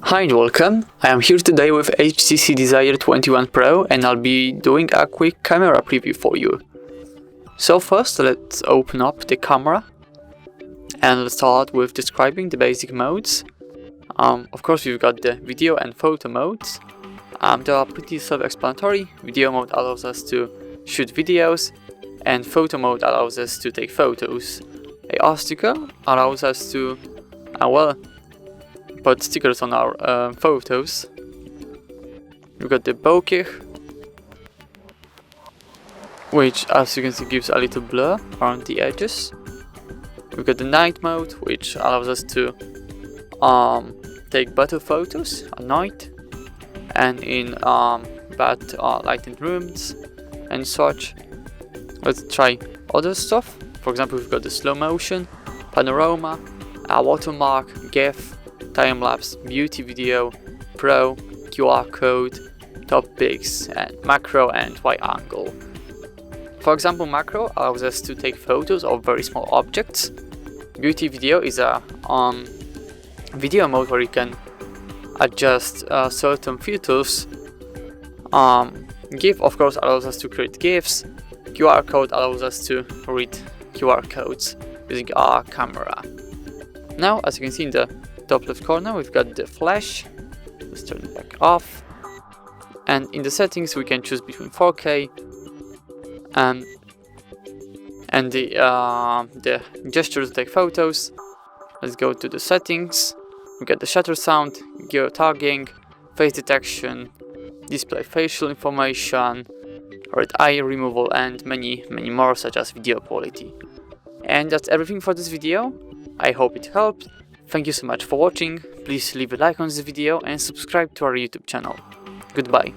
Hi and welcome. I am here today with HTC Desire 21 Pro and I'll be doing a quick camera preview for you. So first let's open up the camera and let's start with describing the basic modes. Of course we've got the video and photo modes. They are pretty self-explanatory. Video mode allows us to shoot videos and photo mode allows us to take photos. AR sticker allows us to put stickers on our photos. We've got the bokeh, which as you can see gives a little blur around the edges. We've got the night mode, which allows us to take better photos at night and in bad lighted rooms and such. Let's try other stuff. For example, we've got the slow motion, panorama, watermark, GIF, time-lapse, beauty video, pro, QR code, topics, and macro and wide angle. For example, macro allows us to take photos of very small objects. Beauty video is a video mode where you can adjust certain filters. GIF of course allows us to create GIFs. QR code allows us to read QR codes using our camera. Now, as you can see in the top left corner, we've got the flash. Let's turn it back off. And in the settings, we can choose between 4K and the gesture to take photos. Let's go to the settings. We got the shutter sound, geotagging, face detection, display facial information, red eye removal, and many more, such as video quality. And that's everything for this video. I hope it helped. Thank you so much for watching. Please leave a like on this video and subscribe to our YouTube channel. Goodbye.